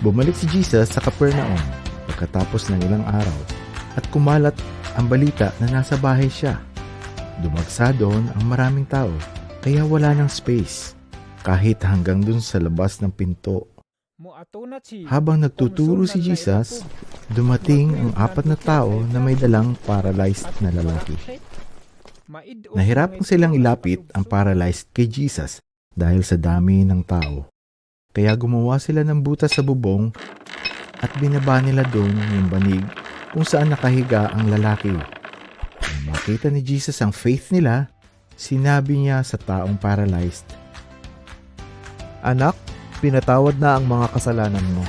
Bumalik si Jesus sa Capernaum pagkatapos ng ilang araw at kumalat ang balita na nasa bahay siya. Dumagsa doon ang maraming tao kaya wala ng space kahit hanggang dun sa labas ng pinto. Habang nagtuturo si Jesus, dumating ang 4 na tao na may dalang paralyzed na lalaki. Nahirapan silang ilapit ang paralyzed kay Jesus dahil sa dami ng tao. Kaya gumawa sila ng butas sa bubong at binaba nila doon yung banig kung saan nakahiga ang lalaki. Nang makita ni Jesus ang faith nila, sinabi niya sa taong paralyzed, "Anak, pinatawad na ang mga kasalanan mo."